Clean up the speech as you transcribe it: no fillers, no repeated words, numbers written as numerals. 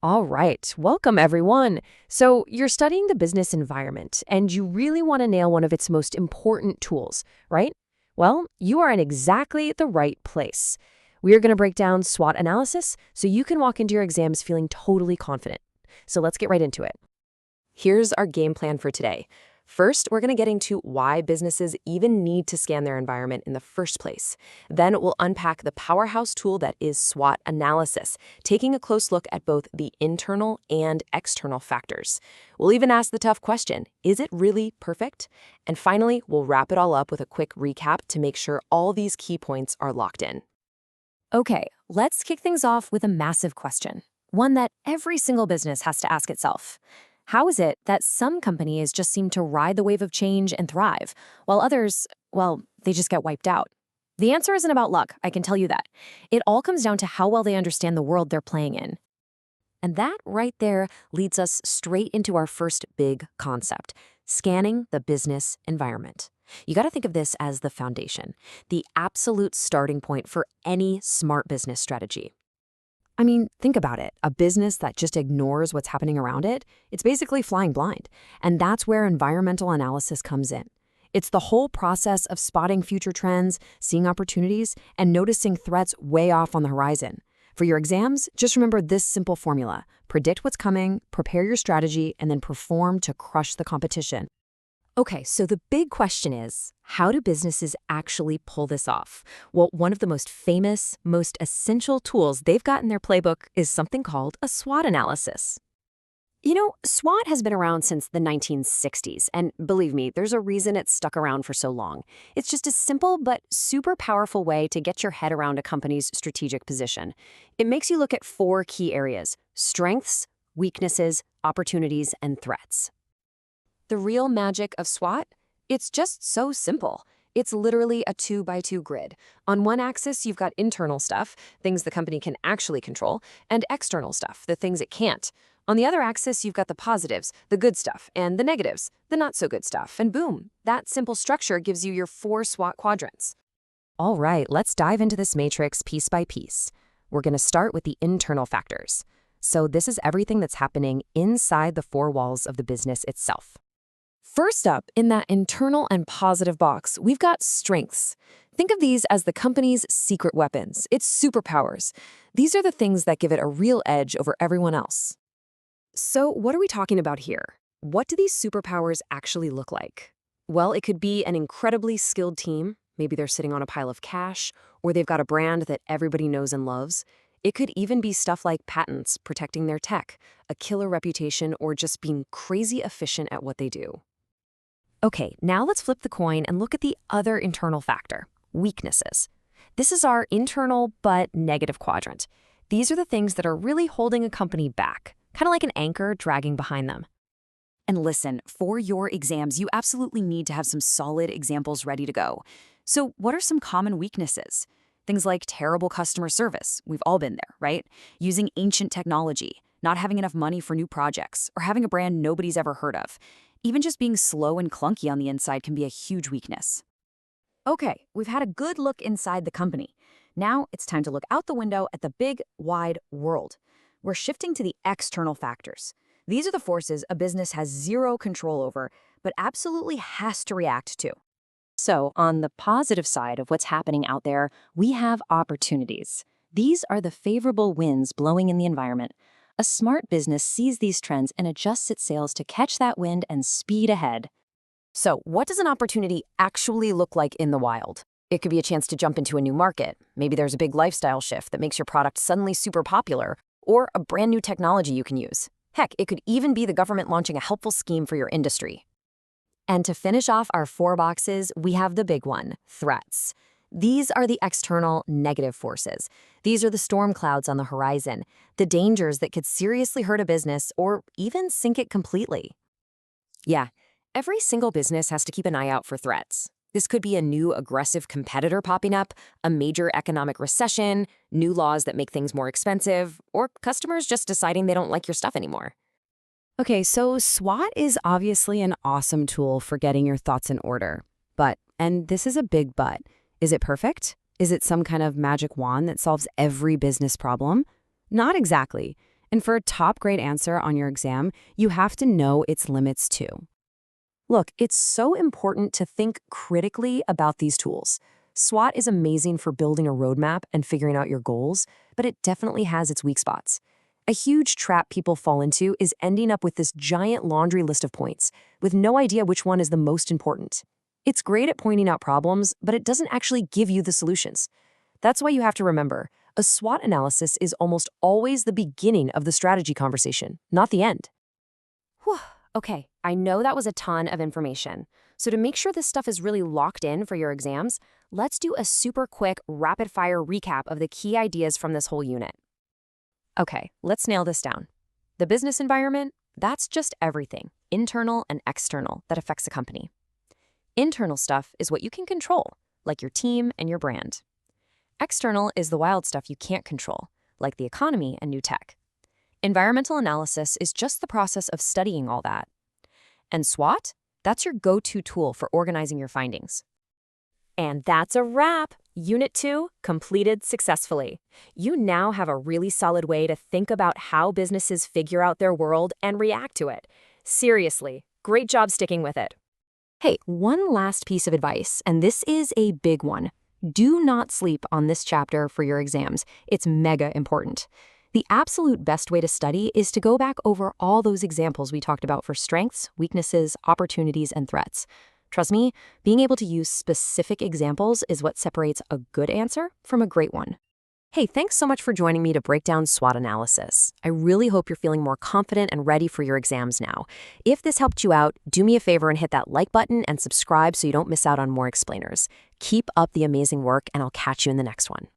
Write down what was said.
All right, welcome everyone. So, you're studying the business environment and you really want to nail one of its most important tools, right? Well, you are in exactly the right place. We are going to break down SWOT analysis so you can walk into your exams feeling totally confident. So, let's get right into it. Here's our game plan for today. First, we're going to get into why businesses even need to scan their environment in the first place. Then we'll unpack the powerhouse tool that is SWOT analysis, taking a close look at both the internal and external factors. We'll even ask the tough question, is it really perfect? And finally, we'll wrap it all up with a quick recap to make sure all these key points are locked in. Okay, let's kick things off with a massive question, one that every single business has to ask itself. How is it that some companies just seem to ride the wave of change and thrive, while others, well, they just get wiped out? The answer isn't about luck, I can tell you that. It all comes down to how well they understand the world they're playing in. And that right there leads us straight into our first big concept, scanning the business environment. You got to think of this as the foundation, the absolute starting point for any smart business strategy. I mean, think about it. A business that just ignores what's happening around it, it's basically flying blind. And that's where environmental analysis comes in. It's the whole process of spotting future trends, seeing opportunities, and noticing threats way off on the horizon. For your exams, just remember this simple formula. Predict what's coming, prepare your strategy, and then perform to crush the competition. Okay, so the big question is, how do businesses actually pull this off? Well, one of the most famous, most essential tools they've got in their playbook is something called a SWOT analysis. SWOT has been around since the 1960s, and believe me, there's a reason it's stuck around for so long. It's just a simple but super powerful way to get your head around a company's strategic position. It makes you look at four key areas: strengths, weaknesses, opportunities, and threats. The real magic of SWOT? It's just so simple. It's literally a 2 by 2 grid. On one axis, you've got internal stuff, things the company can actually control, and external stuff, the things it can't. On the other axis, you've got the positives, the good stuff, and the negatives, the not so good stuff. And boom, that simple structure gives you your four SWOT quadrants. All right, let's dive into this matrix piece by piece. We're going to start with the internal factors. So this is everything that's happening inside the four walls of the business itself. First up, in that internal and positive box, we've got strengths. Think of these as the company's secret weapons, its superpowers. These are the things that give it a real edge over everyone else. So what are we talking about here? What do these superpowers actually look like? Well, it could be an incredibly skilled team. Maybe they're sitting on a pile of cash, or they've got a brand that everybody knows and loves. It could even be stuff like patents protecting their tech, a killer reputation, or just being crazy efficient at what they do. Okay, now let's flip the coin and look at the other internal factor, weaknesses. This is our internal but negative quadrant. These are the things that are really holding a company back, kind of like an anchor dragging behind them. And listen, for your exams, you absolutely need to have some solid examples ready to go. So what are some common weaknesses? Things like terrible customer service. We've all been there, right? Using ancient technology, not having enough money for new projects, or having a brand nobody's ever heard of. Even just being slow and clunky on the inside can be a huge weakness. Okay, we've had a good look inside the company. Now it's time to look out the window at the big, wide world. We're shifting to the external factors. These are the forces a business has zero control over, but absolutely has to react to. So, on the positive side of what's happening out there, we have opportunities. These are the favorable winds blowing in the environment. A smart business sees these trends and adjusts its sails to catch that wind and speed ahead. So, what does an opportunity actually look like in the wild? It could be a chance to jump into a new market. Maybe there's a big lifestyle shift that makes your product suddenly super popular, or a brand new technology you can use. Heck, it could even be the government launching a helpful scheme for your industry. And to finish off our four boxes, we have the big one, threats. These are the external negative forces. These are the storm clouds on the horizon, the dangers that could seriously hurt a business or even sink it completely. Yeah, every single business has to keep an eye out for threats. This could be a new aggressive competitor popping up, a major economic recession, new laws that make things more expensive, or customers just deciding they don't like your stuff anymore. Okay, so SWOT is obviously an awesome tool for getting your thoughts in order. But, and this is a big but, is it perfect? Is it some kind of magic wand that solves every business problem? Not exactly. And for a top-grade answer on your exam, you have to know its limits too. Look, it's so important to think critically about these tools. SWOT is amazing for building a roadmap and figuring out your goals, but it definitely has its weak spots. A huge trap people fall into is ending up with this giant laundry list of points, with no idea which one is the most important. It's great at pointing out problems, but it doesn't actually give you the solutions. That's why you have to remember, a SWOT analysis is almost always the beginning of the strategy conversation, not the end. Whew. Okay, I know that was a ton of information. So to make sure this stuff is really locked in for your exams, let's do a super quick, rapid-fire recap of the key ideas from this whole unit. Okay, let's nail this down. The business environment, that's just everything, internal and external, that affects a company. Internal stuff is what you can control, like your team and your brand. External is the wild stuff you can't control, like the economy and new tech. Environmental analysis is just the process of studying all that. And SWOT, that's your go-to tool for organizing your findings. And that's a wrap. Unit 2 completed successfully. You now have a really solid way to think about how businesses figure out their world and react to it. Seriously, great job sticking with it. Hey, one last piece of advice, and this is a big one. Do not sleep on this chapter for your exams. It's mega important. The absolute best way to study is to go back over all those examples we talked about for strengths, weaknesses, opportunities, and threats. Trust me, being able to use specific examples is what separates a good answer from a great one. Hey, thanks so much for joining me to break down SWOT analysis. I really hope you're feeling more confident and ready for your exams now. If this helped you out, do me a favor and hit that like button and subscribe so you don't miss out on more explainers. Keep up the amazing work, and I'll catch you in the next one.